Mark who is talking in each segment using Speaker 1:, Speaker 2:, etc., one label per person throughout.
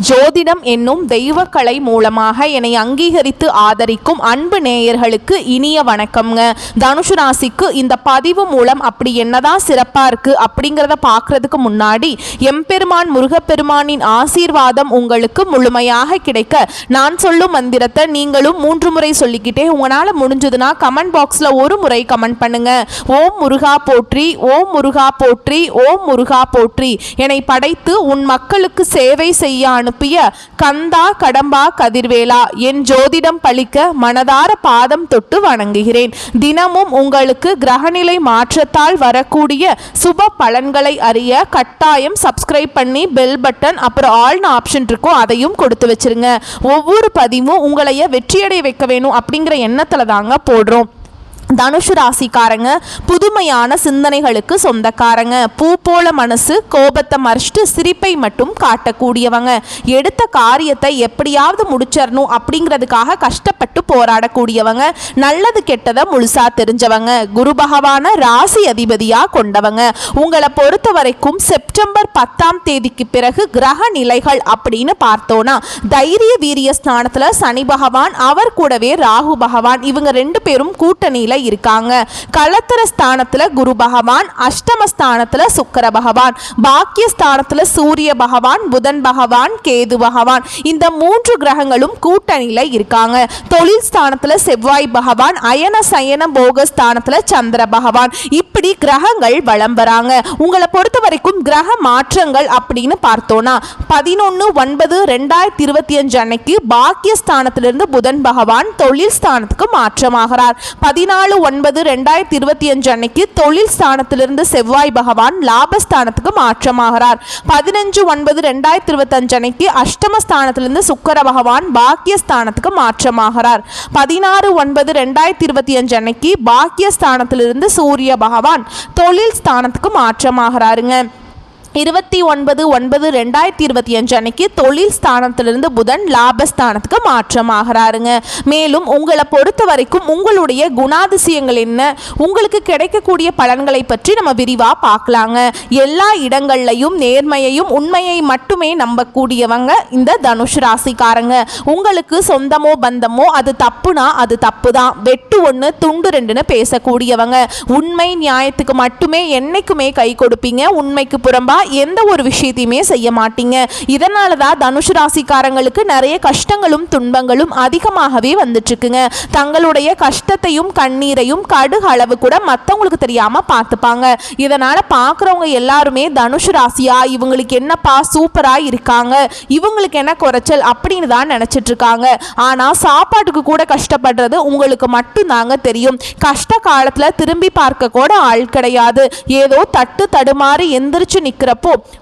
Speaker 1: ஜோதிடம் என்னும் தெய்வக்கலை மூலமாக என்னை அங்கீகரித்து ஆதரிக்கும் அன்பு நேயர்களுக்கு இனிய வணக்கம்ங்க. தனுசு ராசிக்கு இந்த பதிவு மூலம் அப்படி என்னதான் சிறப்பா இருக்கு அப்படிங்கிறத பார்க்கறதுக்கு முன்னாடி எம்பெருமான் முருகப்பெருமானின் ஆசீர்வாதம் உங்களுக்கு முழுமையாக கிடைக்க நான் சொல்லும் மந்திரத்தை நீங்களும் 3 முறை சொல்லிக்கிட்டே உங்களால் முடிஞ்சதுன்னா கமெண்ட் பாக்ஸில் ஒரு முறை கமெண்ட் பண்ணுங்க. ஓம் முருகா போற்றி, ஓம் முருகா போற்றி, ஓம் முருகா போற்றி. என்னை படைத்து உன் மக்களுக்கு சேவை செய்ய அனுப்பிய கந்தா கடம்பா கதிர்வேலா, என் ஜோதிடம் பழிக்க மனதார பாதம் தொட்டு வணங்குகிறேன். தினமும் உங்களுக்கு கிரகநிலை மாற்றத்தால் வரக்கூடிய சுப பலன்களை அறிய கட்டாயம் சப்ஸ்கிரைப் பண்ணி பெல் பட்டன் அப்புறம் ஆல்னு ஆப்ஷன் இருக்கும், அதையும் கொடுத்து வச்சிருங்க. ஒவ்வொரு பதிவும் உங்களைய வெற்றியடை வைக்க வேணும் அப்படிங்கிற எண்ணத்துல தாங்க போடுறோம். தனுசு ராசிக்காரங்க புதுமையான சிந்தனைகளுக்கு சொந்தக்காரங்க. பூ போல மனசு, கோபத்தை மறைச்சிட்டு சிரிப்பை மட்டும் காட்டக்கூடியவங்க. எடுத்த காரியத்தை எப்படியாவது முடிச்சிடணும் அப்படிங்கிறதுக்காக கஷ்டப்பட்டு போராடக்கூடியவங்க. நல்லது கெட்டதை முழுசா தெரிஞ்சவங்க. குரு பகவான ராசி அதிபதியா கொண்டவங்க. உங்களை பொறுத்த வரைக்கும் செப்டம்பர் 10ஆம் தேதிக்கு பிறகு கிரக நிலைகள் அப்படின்னு பார்த்தோன்னா தைரிய வீரிய ஸ்தானத்துல சனி பகவான், அவர் கூடவே ராகு பகவான், இவங்க 2 பேரும் கூட்டணியில இருக்காங்க. களத்திர ஸ்தானத்துல குரு பகவான், அஷ்டமஸ்தானத்துல சுக்கிர பகவான், பாக்கிய ஸ்தானத்துல சூரிய பகவான், புதன் பகவான், கேது பகவான், இந்த 3 கிரகங்களும் கூட்டணியில இருக்காங்க. தொழில் ஸ்தானத்துல செவ்வாய் பகவான், அயன சயன போக ஸ்தானத்துல சந்திர பகவான், இப்படி கிரகங்கள் வலம் வராங்க. உங்களை பொறுத்த வரைக்கும் கிரக மாற்றங்கள் அப்படின்னு பார்த்தோம்னா 11/9/2025 அன்னைக்கு பாக்கிய ஸ்தானத்திலிருந்து புதன் பகவான் தொழில் ஸ்தானத்துக்கு மாற்றமாகிறார். 14/9/2025 அன்னைக்கு தொழில் ஸ்தானத்திலிருந்து செவ்வாய் பகவான் லாபஸ்தானத்துக்கு மாற்றமாகிறார். 15/9/2025 அன்னைக்கு அஷ்டமஸ்தானத்திலிருந்து சுக்கிர பகவான் பாக்கிய ஸ்தானத்துக்கு மாற்றமாகிறார். 16/9/2025 அன்னைக்கு பாக்கிய ஸ்தானத்திலிருந்து சூரிய பகவான் தொழில் ஸ்தானத்துக்கு மாற்றமாகிறாருங்க. 29/9/2025 அன்னைக்கு தொழில் ஸ்தானத்திலிருந்து புதன் லாபஸ்தானத்துக்கு மாற்றமாகிறாருங்க. மேலும் உங்களை பொறுத்த வரைக்கும் உங்களுடைய குணாதிசயங்கள் என்ன, உங்களுக்கு கிடைக்கக்கூடிய பலன்களை பற்றி நம்ம விரிவா பார்க்கலாங்க. எல்லா இடங்கள்லையும் நேர்மையையும் உண்மையை மட்டுமே நம்பக்கூடியவங்க இந்த தனுஷ் ராசிக்காரங்க. உங்களுக்கு சொந்தமோ பந்தமோ அது தப்புனா அது தப்பு தான், வெட்டு 1 துண்டு 2ன்னு பேசக்கூடியவங்க. உண்மை நியாயத்துக்கு மட்டுமே என்னைக்குமே கை கொடுப்பீங்க. உண்மைக்கு புறம்பா எந்த ஒரு விஷயத்தையுமே செய்ய மாட்டீங்க. இதனால தான் தனுஷ் ராசிக்காரங்களுக்கு நிறைய கஷ்டங்களும் துன்பங்களும் அதிகமாகவே வந்துட்டு இருக்குங்க. தங்களுடைய கஷ்டத்தையும் கண்ணீரையும் கடுகு அளவு கூட மற்றவங்களுக்கு தெரியாம பார்த்துப்பாங்க. இதனால பார்க்குறவங்க எல்லாருமே தனுஷ் ராசியா, இவங்களுக்கு என்னப்பா சூப்பரா இருக்காங்க, இவங்களுக்கு என்ன குறைச்சல் அப்படின்னு தான் நினைச்சிட்டு இருக்காங்க. ஆனா சாப்பாட்டுக்கு கூட கஷ்டப்படுறது உங்களுக்கு மட்டும்தாங்க தெரியும். கஷ்ட காலத்துல திரும்பி பார்க்க கூட ஆள் கிடையாது. ஏதோ தட்டு தடுமாறி எந்திரிச்சு நிக்கிற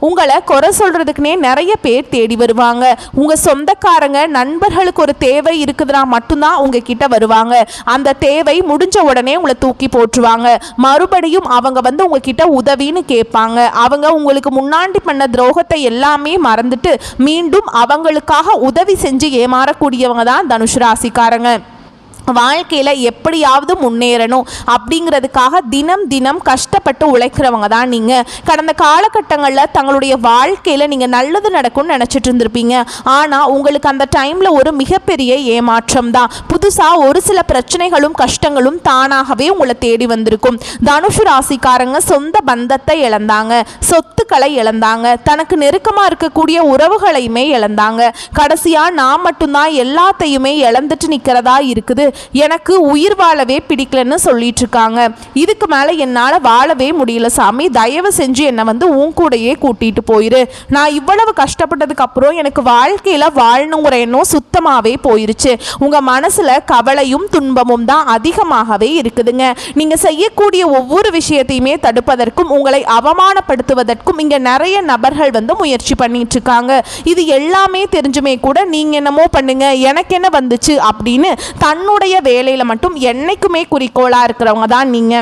Speaker 1: உங்களை குறை சொல்றதுக்குனே நிறைய பேர் தேடி வருவாங்க. உங்க சொந்தக்காரங்க நண்பர்களுக்கு ஒரு தேவை இருக்குதுன்னா மட்டும்தான் உங்ககிட்ட வருவாங்க. அந்த தேவை முடிஞ்ச உடனே உங்களை தூக்கி போட்டுருவாங்க. மறுபடியும் அவங்க வந்து உங்ககிட்ட உதவின்னு கேட்பாங்க. அவங்க உங்களுக்கு முன்னாடி பண்ண துரோகத்தை எல்லாமே மறந்துட்டு மீண்டும் அவங்களுக்காக உதவி செஞ்சு ஏமாறக்கூடியவங்க தான் தனுஷ் ராசிக்காரங்க. வாழ்க்கையில் எப்படியாவது முன்னேறணும் அப்படிங்கிறதுக்காக தினம் தினம் கஷ்டப்பட்டு உழைக்கிறவங்க தான் நீங்கள். கடந்த காலகட்டங்களில் தங்களுடைய வாழ்க்கையில் நீங்கள் நல்லது நடக்கும்னு நினச்சிட்டு இருந்திருப்பீங்க. ஆனால் உங்களுக்கு அந்த டைமில் ஒரு மிகப்பெரிய ஏமாற்றம் தான். புதுசாக ஒரு சில பிரச்சனைகளும் கஷ்டங்களும் தானாகவே உங்களை தேடி வந்திருக்கும். தனுஷு ராசிக்காரங்க சொந்த பந்தத்தை இழந்தாங்க, சொத்துக்களை இழந்தாங்க, தனக்கு நெருக்கமாக இருக்கக்கூடிய உறவுகளையுமே இழந்தாங்க. கடைசியாக நான் மட்டும்தான் எல்லாத்தையுமே இழந்துட்டு நிற்கிறதா இருக்குது, எனக்கு உயிர் வாழவே பிடிக்கலன்னு சொல்லிட்டு இருக்காங்க. இதுக்கு மேல என்னால வாழவே முடியல சாமி, தயவு செஞ்சு என்னை வந்து உன் கூடையே கூட்டிட்டு போயிரு. நான் இவ்வளவு கஷ்டப்பட்டதுக்கு அப்புறம் எனக்கு வாழ்க்கையில வாழணுங்கிற எண்ணம் சுத்தமாவே போயிருச்சு. உங்க மனசுல கவலையும் துன்பமும் தான் அதிகமாகவே இருக்குதுங்க. நீங்க செய்யக்கூடிய ஒவ்வொரு விஷயத்தையுமே தடுப்பதற்கும் உங்களை அவமானப்படுத்துவதற்கும் இங்க நிறைய நபர்கள் வந்து முயற்சி பண்ணிட்டு இருக்காங்க. இது எல்லாமே தெரிஞ்சுமே கூட நீங்க என்னமோ பண்ணுங்க, எனக்கு என்ன வந்துச்சு அப்படின்னு தன்னுடைய வேலையில மட்டும் என்னைக்குமே குறிக்கோளா இருக்கிறவங்க தான் நீங்க.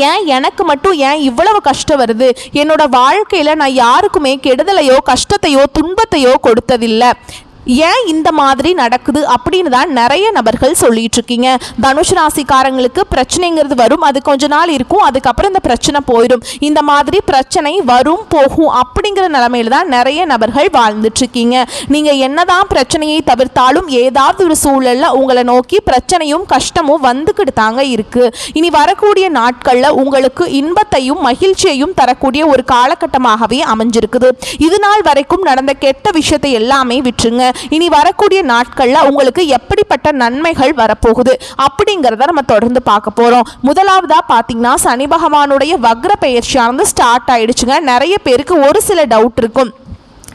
Speaker 1: ஏன் எனக்கு மட்டும் ஏன் இவ்வளவு கஷ்டம் வருது, என்னோட வாழ்க்கையில நான் யாருக்குமே கெடுதலையோ கஷ்டத்தையோ துன்பத்தையோ கொடுத்ததில்லை, ஏன் இந்த மாதிரி நடக்குது அப்படின்னு தான் நிறைய நபர்கள் சொல்லிட்டு இருக்கீங்க. தனுஷ் ராசிக்காரங்களுக்கு பிரச்சனைங்கிறது வரும், அது கொஞ்ச நாள் இருக்கும், அதுக்கப்புறம் இந்த பிரச்சனை போயிடும். இந்த மாதிரி பிரச்சனை வரும் போகும் அப்படிங்கிற நிலைமையில தான் நிறைய நபர்கள் வாழ்ந்துட்டு இருக்கீங்க. நீங்க என்னதான் பிரச்சனையை தவிர்த்தாலும் ஏதாவது ஒரு சூழல்ல உங்களை நோக்கி பிரச்சனையும் கஷ்டமும் வந்துக்கிட்டு தாங்க இருக்கு. இனி வரக்கூடிய நாட்கள்ல உங்களுக்கு இன்பத்தையும் மகிழ்ச்சியையும் தரக்கூடிய ஒரு காலகட்டமாகவே அமைஞ்சிருக்குது. இது நாள் வரைக்கும் நடந்த கெட்ட விஷயத்தை எல்லாமே விட்டுருங்க. இனி வரக்கூடிய நாட்கள்ல உங்களுக்கு எப்படிப்பட்ட நன்மைகள் வரப்போகுது அப்படிங்கிறத நம்ம தொடர்ந்து பார்க்க போறோம். முதலாவதா பாத்தீங்கன்னா சனி பகவானுடைய வக்ர பெயர்ச்சியானது ஸ்டார்ட் ஆயிடுச்சுங்க. நிறைய பேருக்கு ஒரு சில டவுட் இருக்கும்.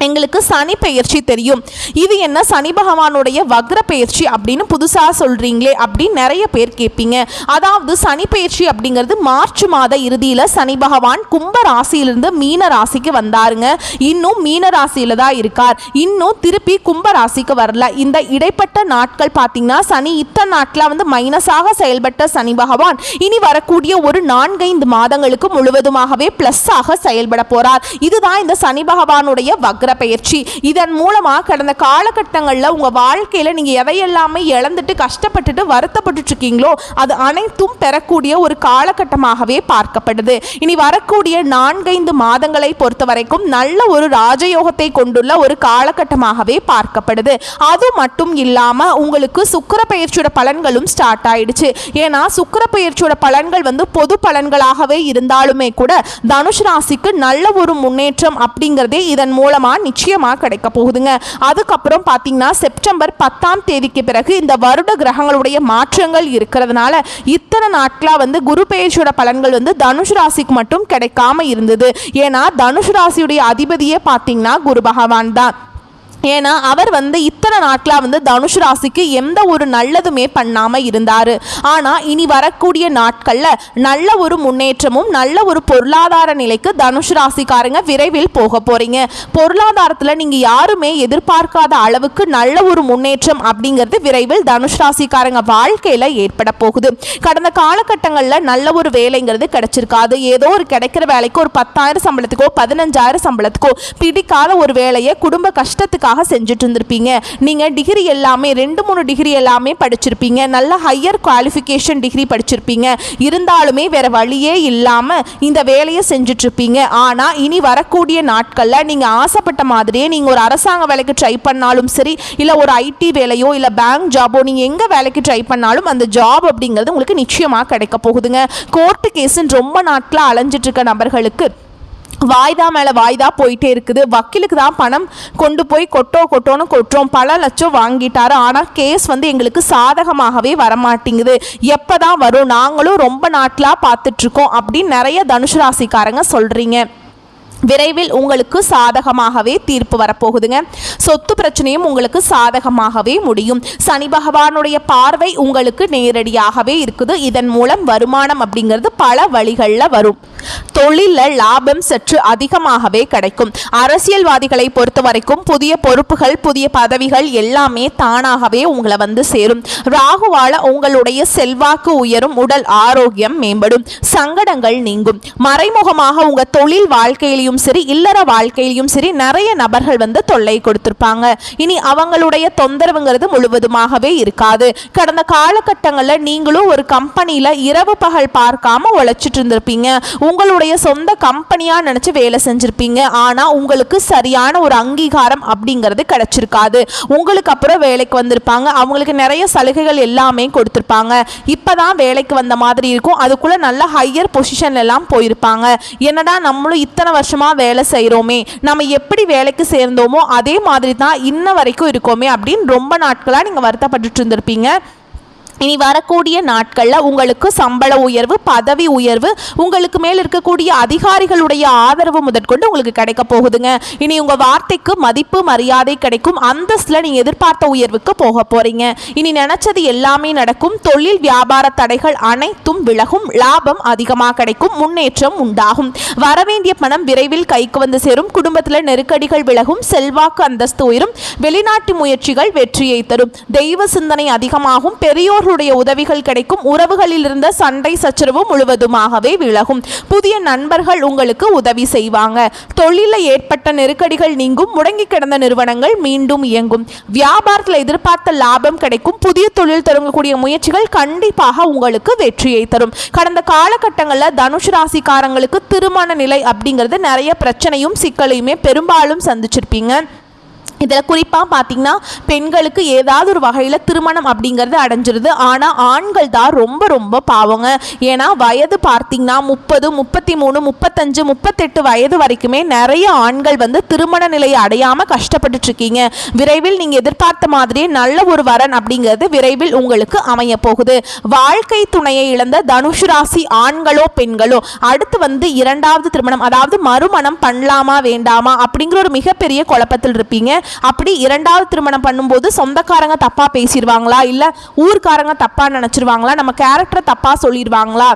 Speaker 1: எங்களுக்கு சனி பெயர்ச்சி தெரியும், இது என்ன சனி பகவானுடைய வக்ர பெயர்ச்சி அப்படின்னு புதுசாக சொல்கிறீங்களே அப்படின்னு நிறைய பேர் கேட்பீங்க. அதாவது சனி பெயர்ச்சி அப்படிங்கிறது மார்ச் மாத இறுதியில் சனி பகவான் கும்ப ராசியிலிருந்து மீன ராசிக்கு வந்தாருங்க. இன்னும் மீன ராசியில் தான் இருக்கார், இன்னும் திருப்பி கும்ப ராசிக்கு வரல. இந்த இடைப்பட்ட நாட்கள் பார்த்தீங்கன்னா சனி இத்தனை நாட்களாக வந்து மைனஸாக செயல்பட்ட சனி பகவான் இனி வரக்கூடிய ஒரு 4-5 மாதங்களுக்கு முழுவதுமாகவே ப்ளஸ்ஸாக செயல்பட போகிறார். இதுதான் இந்த சனி பகவானுடைய வக்ர பயிற்சி. இதன் மூலமா கடந்த காலகட்டங்களில் உங்க வாழ்க்கையில நீங்க எதையெல்லாமே இழந்துட்டு கஷ்டப்பட்டுட்டு வருத்தப்பட்டு இருக்கீங்களோ அது அனைத்தும் பெறக்கூடிய ஒரு காலகட்டமாகவே பார்க்கப்படுது. இனி வரக்கூடிய 4-5 மாதங்களை பொறுத்த வரைக்கும் நல்ல ஒரு ராஜயோகத்தை கொண்டுள்ள ஒரு காலகட்டமாகவே பார்க்கப்படுது. அது மட்டும் இல்லாம உங்களுக்கு சுக்கிர பயிற்சியோட பலன்களும் ஸ்டார்ட் ஆயிடுச்சு. ஏன்னா சுக்கிர பயிற்சியோட பலன்கள் வந்து பொது பலன்களாகவே இருந்தாலுமே கூட தனுஷ் ராசிக்கு நல்ல ஒரு முன்னேற்றம் அப்படிங்கிறதே இதன் மூலமா நிச்சயமாக கிடைக்க போகுதுங்க. அதுக்கப்புறம் பார்த்தீங்கன்னா செப்டம்பர் 10ஆம் தேதிக்கு பிறகு இந்த வருட கிரகங்களுடைய மாற்றங்கள் இருக்கிறதுனால இத்தனை நாட்களாக வந்து குரு பெயர்ச்சியோட பலன்கள் வந்து தனுஷ் ராசிக்கு மட்டும் கிடைக்காம இருந்தது. ஏன்னா தனுஷ் ராசியுடைய அதிபதியே பார்த்தீங்கன்னா குரு பகவான் தான். ஏன்னா அவர் வந்து இத்தனை நாட்களாக வந்து தனுஷ் ராசிக்கு எந்த ஒரு நல்லதுமே பண்ணாமல் இருந்தார். ஆனால் இனி வரக்கூடிய நாட்களில் நல்ல ஒரு முன்னேற்றமும் நல்ல ஒரு பொருளாதார நிலைக்கு தனுஷ் ராசிக்காரங்க விரைவில் போக போகிறீங்க. பொருளாதாரத்தில் நீங்கள் யாருமே எதிர்பார்க்காத அளவுக்கு நல்ல ஒரு முன்னேற்றம் அப்படிங்கிறது விரைவில் தனுஷ் ராசிக்காரங்க வாழ்க்கையில் ஏற்பட போகுது. கடந்த காலகட்டங்களில் நல்ல ஒரு வேலைங்கிறது கிடைச்சிருக்காது. ஏதோ ஒரு கிடைக்கிற வேலைக்கு ஒரு 10,000 சம்பளத்துக்கோ 15,000 சம்பளத்துக்கோ பிடிக்காத ஒரு வேலையை குடும்ப கஷ்டத்துக்காக செஞ்சுட்டு இருந்திருப்பீங்க. நீங்க டிகிரி எல்லாமே 2-3 டிகிரி எல்லாமே படிச்சிருப்பீங்க, நல்ல ஹையர் குவாலிஃபிகேஷன் டிகிரி படிச்சிருப்பீங்க. இருந்தாலுமே வேற வழியே இல்லாம இந்த வேலையை செஞ்சுட்டு இருப்பீங்க. ஆனா இனி வரக்கூடிய நாட்கள்ல நீங்க ஆசைப்பட்ட மாதிரியே நீங்க ஒரு அரசாங்க வேலைக்கு ட்ரை பண்ணாலும் சரி, இல்ல ஒரு ஐடி வேலையோ இல்ல பேங்க் ஜாபோ நீங்க எங்க வேலைக்கு ட்ரை பண்ணாலும் அந்த ஜாப் அப்படிங்கிறது உங்களுக்கு நிச்சயமா கிடைக்க போகுதுங்க. கோர்ட்டு கேஸுன்னு ரொம்ப நாட்களா அலைஞ்சிட்டு இருக்க நபர்களுக்கு வாய்தா மேலே வாய்தா போயிட்டே இருக்குது. வக்கீலுக்கு தான் பணம் கொண்டு போய் கொட்டோன்னு கொட்டுறோம், பல லட்சம் வாங்கிட்டாரு, ஆனால் கேஸ் வந்து எங்களுக்கு சாதகமாகவே வரமாட்டேங்குது, எப்போ தான் வரும், நாங்களும் ரொம்ப நாட்களாக பார்த்துட்ருக்கோம் அப்படின்னு நிறைய தனுஷ் ராசிக்காரங்க சொல்கிறீங்க. விரைவில் உங்களுக்கு சாதகமாகவே தீர்ப்பு வரப்போகுதுங்க. சொத்து பிரச்சனையும் உங்களுக்கு சாதகமாகவே முடியும். சனி பகவானுடைய பார்வை உங்களுக்கு நேரடியாகவே இருக்குது. இதன் மூலம் வருமானம் அப்படிங்கிறது பல வழிகளில் வரும். தொழிலில் லாபம் சற்று அதிகமாகவே கிடைக்கும். அரசியல்வாதிகளை பொறுத்த வரைக்கும் புதிய பொறுப்புகள் புதிய பதவிகள் எல்லாமே தானாகவே உங்களை வந்து சேரும். ராகுவால உங்களுடைய செல்வாக்கு உயரும், உடல் ஆரோக்கியம் மேம்படும், சங்கடங்கள் நீங்கும். மறைமுகமாக உங்க தொழில் வாழ்க்கையிலையும் சரி இல்லற வாழ்க்கையிலும் சரி நிறைய நபர்கள் வந்து தொல்லை கொடுத்திருப்பாங்க. இனி அவங்களுடைய தொந்தரவுங்கிறது முழுவதுமாகவே இருக்காது. கடந்த காலகட்டங்களில் நீங்களும் ஒரு கம்பெனியில இரவு பகல் பார்க்காம உழைச்சிட்டு இருந்திருப்பீங்க. உங்களுடைய சொந்த கம்பெனியா நினைச்சு வேலை செஞ்சிருப்பீங்க. ஆனா உங்களுக்கு சரியான ஒரு அங்கீகாரம் அப்படிங்கிறது கிடைச்சிருக்காது. உங்களுக்கு அப்புறம் வேலைக்கு வந்திருப்பாங்க, அவங்களுக்கு நிறைய சலுகைகள் எல்லாமே கொடுத்திருப்பாங்க. இப்பதான் வேலைக்கு வந்த மாதிரி இருக்கும். அதுக்குள்ள நல்ல ஹையர் பொசிஷன் எல்லாம் போயிருப்பாங்க. என்னடா நம்மளும் இத்தனை வருஷமா வேலை செய்கிறோமே, நம்ம எப்படி வேலைக்கு சேர்ந்தோமோ அதே மாதிரி தான் இன்ன வரைக்கும் இருக்கோமே அப்படின்னு ரொம்ப நாட்களாக நீங்கள் வருத்தப்பட்டு இருந்திருப்பீங்க. இனி வரக்கூடிய நாட்களில் உங்களுக்கு சம்பள உயர்வு பதவி உயர்வு உங்களுக்கு மேல் இருக்கக்கூடிய அதிகாரிகளுடைய ஆதரவு முதற்கொண்டு உங்களுக்கு கிடைக்க போகுதுங்க. இனி உங்கள் வார்த்தைக்கு மதிப்பு மரியாதை கிடைக்கும். அந்தஸ்தில் நீங்கள் எதிர்பார்த்த உயர்வுக்கு போக போகிறீங்க. இனி நினச்சது எல்லாமே நடக்கும். தொழில் வியாபார தடைகள் அனைத்தும் விலகும். லாபம் அதிகமாக கிடைக்கும். முன்னேற்றம் உண்டாகும். வரவேண்டிய பணம் விரைவில் கைக்கு வந்து சேரும். குடும்பத்தில் நெருக்கடிகள் விலகும். செல்வாக்கு அந்தஸ்து உயரும். வெளிநாட்டு முயற்சிகள் வெற்றியை தரும். தெய்வ சிந்தனை அதிகமாகும். பெரியோர்கள் பெற்றோர்களுடைய உதவிகள் கிடைக்கும். உறவுகளில் இருந்த சண்டை சச்சரவு முழுவதுமாகவே விலகும். புதிய நண்பர்கள் உங்களுக்கு உதவி செய்வாங்க. தொழிலில் ஏற்பட்ட நெருக்கடிகள் நீங்கும். முடங்கி கிடந்த நிறுவனங்கள் மீண்டும் இயங்கும். வியாபாரத்தில் எதிர்பார்த்த லாபம் கிடைக்கும். புதிய தொழில் தொடங்கக்கூடிய முயற்சிகள் கண்டிப்பாக உங்களுக்கு வெற்றியை தரும். கடந்த காலகட்டங்களில் தனுசு ராசிக்காரங்களுக்கு திருமண நிலை அப்படிங்கிறது நிறைய பிரச்சனையும் சிக்கலையுமே பெரும்பாலும் சந்திச்சிருப்பீங்க. இதில் குறிப்பாக பார்த்தீங்கன்னா பெண்களுக்கு ஏதாவது ஒரு வகையில் திருமணம் அப்படிங்கிறது அடைஞ்சிருது. ஆனால் ஆண்கள் தான் ரொம்ப ரொம்ப பாவங்க. ஏன்னா வயது பார்த்தீங்கன்னா 30, 33, 35, 38 வயது வரைக்குமே நிறைய ஆண்கள் வந்து திருமண நிலையை அடையாமல் கஷ்டப்பட்டுட்ருக்கீங்க. விரைவில் நீங்கள் எதிர்பார்த்த மாதிரியே நல்ல ஒரு வரன் அப்படிங்கிறது விரைவில் உங்களுக்கு அமைய போகுது. வாழ்க்கை துணையை இழந்த தனுசு ராசி ஆண்களோ பெண்களோ அடுத்து வந்து இரண்டாவது திருமணம் அதாவது மறுமணம் பண்ணலாமா வேண்டாமா அப்படிங்கிற ஒரு மிகப்பெரிய குழப்பத்தில் இருப்பீங்க. அப்படி இரண்டாவது திருமணம் பண்ணும்போது சொந்தக்காரங்க தப்பா பேசிடுவாங்களா, இல்லை ஊர்க்காரங்க தப்பா நினைச்சிருவாங்களா, நம்ம கேரக்டரை தப்பா சொல்லிடுவாங்களா,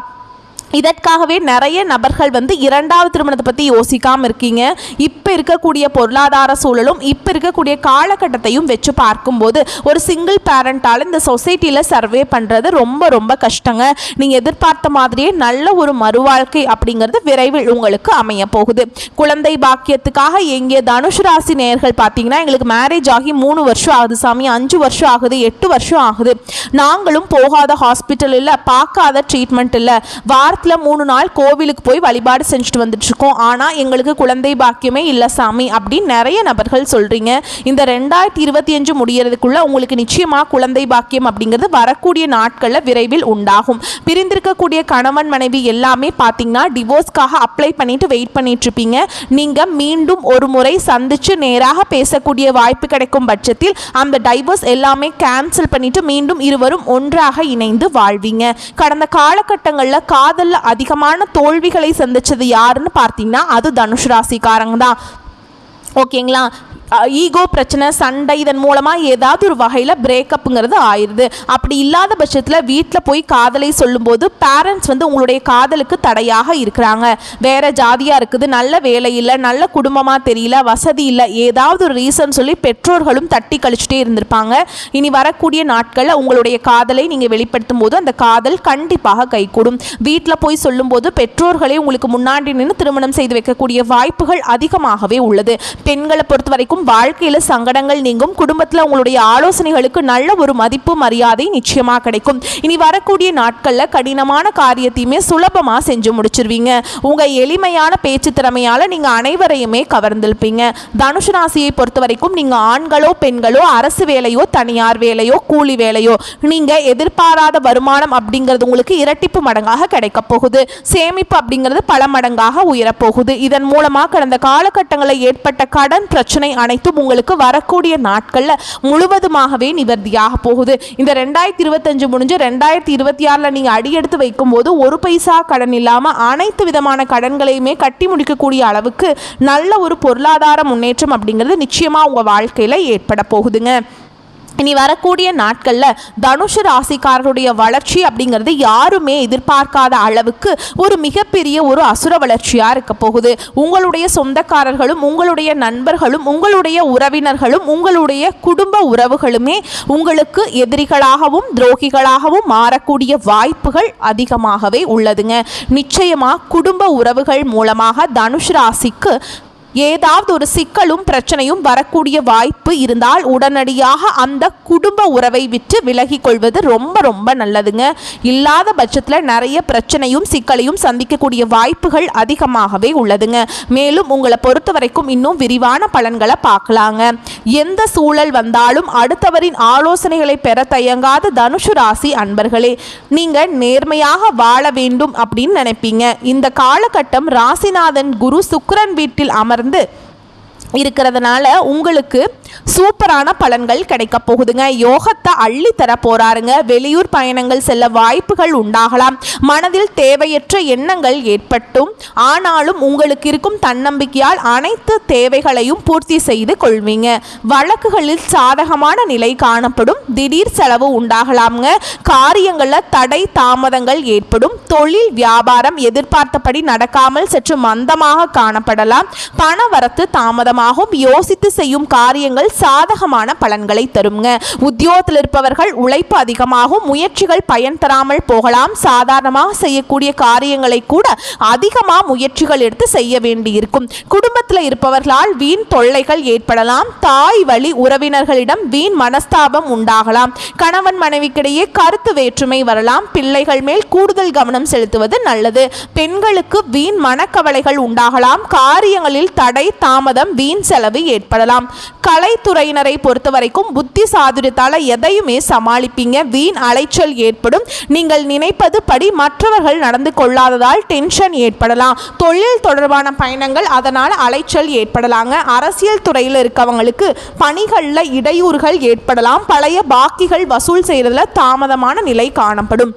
Speaker 1: இதற்காகவே நிறைய நபர்கள் வந்து இரண்டாவது திருமணத்தை பற்றி யோசிக்காமல் இருக்கீங்க. இப்போ இருக்கக்கூடிய பொருளாதார சூழலும் இப்போ இருக்கக்கூடிய காலகட்டத்தையும் வச்சு பார்க்கும்போது ஒரு சிங்கிள் பேரண்டால் இந்த சொசைட்டியில் சர்வே பண்ணுறது ரொம்ப ரொம்ப கஷ்டங்க. நீங்கள் எதிர்பார்த்த மாதிரியே நல்ல ஒரு மறுவாழ்க்கை அப்படிங்கிறது விரைவில் உங்களுக்கு அமைய போகுது. குழந்தை பாக்கியத்துக்காக எங்கே தனுசு ராசி நேயர்கள் பார்த்தீங்கன்னா எங்களுக்கு மேரேஜ் ஆகி 3 வருஷம் ஆகுது சாமி, 5 வருஷம் ஆகுது, 8 வருஷம் ஆகுது, நாங்களும் போகாத ஹாஸ்பிட்டல் இல்லை, பார்க்காத ட்ரீட்மெண்ட் இல்லை, வாரத்தில் 3 நாள் கோவிலுக்கு போய் வழிபாடு செஞ்சுட்டு வந்துட்டு இருக்கோம், ஆனால் எங்களுக்கு குழந்தை பாக்கியமே இல்லை சாமி அப்படின்னு நிறைய நபர்கள் சொல்கிறீங்க. இந்த 2025 முடியறதுக்குள்ள உங்களுக்கு நிச்சயமாக குழந்தை பாக்கியம் அப்படிங்கிறது வரக்கூடிய நாட்களில் விரைவில் உண்டாகும். பிரிந்திருக்கக்கூடிய கணவன் மனைவி எல்லாமே பார்த்தீங்கன்னா டிவோர்ஸ்க்காக அப்ளை பண்ணிட்டு வெயிட் பண்ணிட்டு இருப்பீங்க. நீங்கள் மீண்டும் ஒரு முறை சந்திச்சு நேராக பேசக்கூடிய வாய்ப்பு கிடைக்கும் பட்சத்தில் அந்த டைவோர்ஸ் எல்லாமே கேன்சல் பண்ணிட்டு மீண்டும் இருவரும் ஒன்றாக இணைந்து வாழ்வீங்க. கடந்த காலகட்டங்களில் காதல் அதிகமான தோல்விகளை சந்திச்சது யாருன்னு பார்த்தீங்கன்னா அது தனுசு ராசிக்காரங்க தான். ஓகேங்களா? ஈகோ பிரச்சனை, சண்டை, இதன் மூலமாக ஏதாவது ஒரு வகையில் பிரேக்கப்புங்கிறது ஆயிடுது. அப்படி இல்லாத பட்சத்தில் வீட்டில் போய் காதலை சொல்லும்போது பேரண்ட்ஸ் வந்து உங்களுடைய காதலுக்கு தடையாக இருக்கிறாங்க. வேறு ஜாதியாக இருக்குது, நல்ல வேலை இல்லை, நல்ல குடும்பமாக தெரியல, வசதி இல்லை, ஏதாவது ஒரு ரீசன் சொல்லி பெற்றோர்களும் தட்டி கழிச்சுட்டே இருந்திருப்பாங்க. இனி வரக்கூடிய நாட்களில் உங்களுடைய காதலை நீங்கள் வெளிப்படுத்தும் போது அந்த காதல் கண்டிப்பாக கைகூடும். வீட்டில் போய் சொல்லும்போது பெற்றோர்களே உங்களுக்கு முன்னாடி நின்று திருமணம் செய்து வைக்கக்கூடிய வாய்ப்புகள் அதிகமாகவே உள்ளது. பெண்களை பொறுத்த வரைக்கும் வாழ்க்கையில் சங்கடங்கள் நீங்கும். குடும்பத்தில் உங்களுடைய ஆலோசனைகளுக்கு நல்ல ஒரு மதிப்பு மரியாதை நிச்சயமாக கிடைக்கும். இனி வரக்கூடிய நாட்களில் கடினமான காரியத்தையுமே சுலபமாக செஞ்சு முடிச்சிருவீங்க. உங்கள் எளிமையான பேச்சு திறமையால் நீங்கள் அனைவரையுமே கவர்ந்திருப்பீங்க. தனுசு ராசியை பொறுத்த வரைக்கும் நீங்கள் ஆண்களோ பெண்களோ அரசு வேலையோ தனியார் வேலையோ கூலி வேலையோ நீங்கள் எதிர்பாராத வருமானம் அப்படிங்கிறது உங்களுக்கு இரட்டிப்பு மடங்காக கிடைக்க போகுது. சேமிப்பு அப்படிங்கிறது பல மடங்காக உயரப்போகுது. இதன் மூலமாக கடந்த காலகட்டங்களில் ஏற்பட்ட கடன் பிரச்சனை அனைத்தும் உங்களுக்கு வரக்கூடிய நாட்களில் முழுவதுமாகவே நிவர்த்தியாக போகுது. இந்த 2025 முடிஞ்சு 2026 நீங்கள் அடியெடுத்து வைக்கும்போது ஒரு பைசா கடன் இல்லாமல் அனைத்து விதமான கடன்களையுமே கட்டி முடிக்கக்கூடிய அளவுக்கு நல்ல ஒரு பொருளாதார முன்னேற்றம் அப்படிங்கிறது நிச்சயமாக உங்கள் வாழ்க்கையில் ஏற்பட போகுதுங்க. இனி வரக்கூடிய நாட்களில் தனுசு ராசிக்காரருடைய வளர்ச்சி அப்படிங்கிறது யாருமே எதிர்பார்க்காத அளவுக்கு ஒரு மிகப்பெரிய ஒரு அசுர வளர்ச்சியாக இருக்க போகுது. உங்களுடைய சொந்தக்காரர்களும் உங்களுடைய நண்பர்களும் உங்களுடைய உறவினர்களும் உங்களுடைய குடும்ப உறவுகளுமே உங்களுக்கு எதிரிகளாகவும் துரோகிகளாகவும் மாறக்கூடிய வாய்ப்புகள் அதிகமாகவே உள்ளதுங்க. நிச்சயமாக குடும்ப உறவுகள் மூலமாக தனுசு ராசிக்கு ஏதாவது ஒரு சிக்கலும் பிரச்சனையும் வரக்கூடிய வாய்ப்பு இருந்தால் உடனடியாக அந்த குடும்ப உறவை விட்டு விலகி கொள்வது ரொம்ப ரொம்ப நல்லதுங்க. இல்லாத பட்சத்தில் நிறைய பிரச்சனையும் சிக்கலையும் சந்திக்கக்கூடிய வாய்ப்புகள் அதிகமாகவே உள்ளதுங்க. மேலும் உங்களை பொறுத்த வரைக்கும் இன்னும் விரிவான பலன்களை பார்க்கலாங்க. எந்த சூழல் வந்தாலும் அடுத்தவரின் ஆலோசனைகளை பெற தயங்காத தனுசு ராசி அன்பர்களே, நீங்கள் நேர்மையாக வாழ வேண்டும் அப்படின்னு நினைப்பீங்க. இந்த காலகட்டம் ராசிநாதன் குரு சுக்கிரன் வீட்டில் அமர்ந்து இருக்கிறதுனால உங்களுக்கு சூப்பரான பலன்கள் கிடைக்க போகுதுங்க. யோகத்தை அள்ளி தர போறாருங்க. வெளியூர் பயணங்கள் செல்ல வாய்ப்புகள் உண்டாகலாம். மனதில் தேவையற்ற எண்ணங்கள் ஏற்பட்டும் ஆனாலும் உங்களுக்கு இருக்கும் தன்னம்பிக்கையால் அனைத்து தேவைகளையும் பூர்த்தி செய்து கொள்வீங்க. வழக்குகளில் சாதகமான நிலை காணப்படும். திடீர் செலவு உண்டாகலாம்ங்க. காரியங்களில் தடை தாமதங்கள் ஏற்படும். தொழில் வியாபாரம் எதிர்பார்த்தபடி நடக்காமல் சற்று மந்தமாக காணப்படலாம். பண வரத்து தாமதம் அதிகமாகும். யோசித்து செய்யும் காரியங்கள் சாதகமான பலன்களை தருங்க. உத்தியோகத்தில் இருப்பவர்கள் உழைப்பு அதிகமாகும். முயற்சிகள் பயன் தராமல் போகலாம். சாதாரணமாக செய்யக்கூடிய காரியங்களை கூட அதிகமாக முயற்சிகள் எடுத்து செய்ய வேண்டியிருக்கும். குடும்பத்தில் இருப்பவர்களால் வீண் தொல்லைகள் ஏற்படலாம். தாய் வழி உறவினர்களிடம் வீண் மனஸ்தாபம் உண்டாகலாம். கணவன் மனைவிக்கிடையே கருத்து வேற்றுமை வரலாம். பிள்ளைகள் மேல் கூடுதல் கவனம் செலுத்துவது நல்லது. பெண்களுக்கு வீண் மனக்கவலைகள் உண்டாகலாம். காரியங்களில் தடை தாமதம் வீண் செலவு ஏற்படலாம். கலைத்துறையினரை பொறுத்தவரைக்கும் புத்தி சாதுரியத்தால் எதையுமே சமாளிப்பீங்க. வீண் அலைச்சல் ஏற்படும். நீங்கள் நினைப்பது படி மற்றவர்கள் நடந்து கொள்ளாததால் டென்ஷன் ஏற்படலாம். தொழில் தொடர்பான பயணங்கள் அதனால் அலைச்சல் ஏற்படலாங்க. அரசியல் துறையில் இருக்கவங்களுக்கு பணிகளில் இடையூறுகள் ஏற்படலாம். பழைய பாக்கிகள் வசூல் செய்யறதுல தாமதமான நிலை காணப்படும்.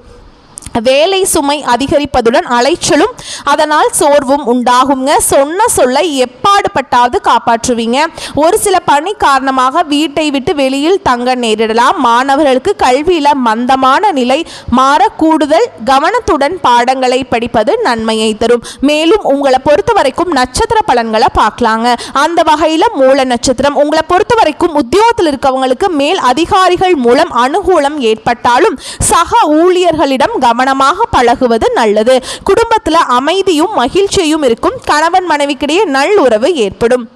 Speaker 1: வேலை சுமை அதிகரிப்பதுடன் அலைச்சலும் அதனால் சோர்வும் உண்டாகுங்க. சொன்ன சொல்லை எப்பாடுபட்டாவது காப்பாற்றுவீங்க. ஒரு சில பணி காரணமாக வீட்டை விட்டு வெளியில் தங்க நேரிடலாம். மாணவர்களுக்கு கல்வியில் மந்தமான நிலை மாற கூடுதல் கவனத்துடன் பாடங்களை படிப்பது நன்மையை தரும். மேலும் உங்களை பொறுத்த வரைக்கும் நட்சத்திர பலன்களை பார்க்கலாங்க. அந்த வகையில் மூல நட்சத்திரம் உங்களை பொறுத்த வரைக்கும் உத்தியோகத்தில் இருக்கவங்களுக்கு மேல் அதிகாரிகள் மூலம் அனுகூலம் ஏற்பட்டாலும் சக ஊழியர்களிடம் கவனமாக பழகுவது நல்லது. குடும்பத்தில் அமைதியும் மகிழ்ச்சியும் இருக்கும். கணவன் மனைவிக்கிடையே நல்லுறவு ஏற்படும்.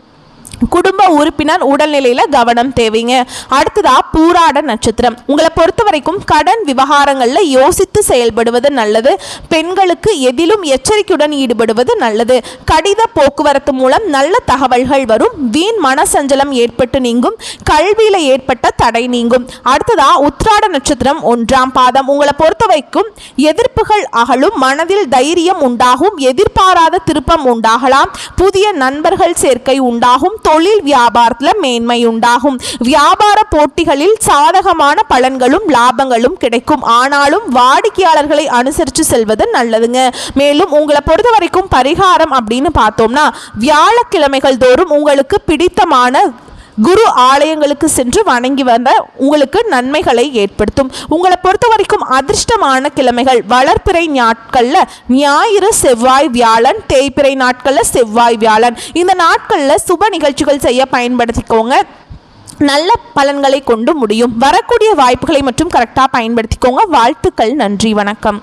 Speaker 1: குடும்ப உறுப்பினர் உடல்நிலையில கவனம் தேவைங்க. அடுத்ததா பூராட நட்சத்திரம் உங்களை பொறுத்த வரைக்கும் கடன் விவகாரங்கள்ல யோசித்து செயல்படுவது நல்லது. பெண்களுக்கு எதிலும் எச்சரிக்கையுடன் ஈடுபடுவது நல்லது. கடித போக்குவரத்து மூலம் நல்ல தகவல்கள் வரும். வீண் மனசஞ்சலம் ஏற்பட்டு நீங்கும். கல்வியில ஏற்பட்ட தடை நீங்கும். அடுத்ததா உத்திராட நட்சத்திரம் 1ஆம் பாதம் உங்களை பொறுத்த வரைக்கும் எதிர்ப்புகள் அகலும். மனதில் தைரியம் உண்டாகும். எதிர்பாராத திருப்பம் உண்டாகலாம். புதிய நண்பர்கள் சேர்க்கை உண்டாகும். தொழில் வியாபாரத்தில் மேன்மை உண்டாகும். வியாபார போட்டிகளில் சாதகமான பலன்களும் லாபங்களும் கிடைக்கும். ஆனாலும் வாடிக்கையாளர்களை அனுசரித்து செல்வது நல்லதுங்க. மேலும் உங்களை பொறுத்த வரைக்கும் பரிகாரம் அப்படின்னு பார்த்தோம்னா வியாழக்கிழமைகள் தோறும் உங்களுக்கு பிடித்தமான குரு ஆலயங்களுக்கு சென்று வணங்கி வந்த உங்களுக்கு நன்மைகளை ஏற்படுத்தும். உங்களை பொறுத்த வரைக்கும் அதிர்ஷ்டமான கிழமைகள் வளர்ப்பிறை நாட்கள்ல ஞாயிறு செவ்வாய் வியாழன், தேய்பிறை நாட்கள்ல செவ்வாய் வியாழன். இந்த நாட்கள்ல சுப நிகழ்ச்சிகள் செய்ய பயன்படுத்திக்கோங்க. நல்ல பலன்களை கொண்டு முடியும். வரக்கூடிய வாய்ப்புகளை மட்டும் கரெக்டாக பயன்படுத்திக்கோங்க. வாழ்த்துக்கள். நன்றி. வணக்கம்.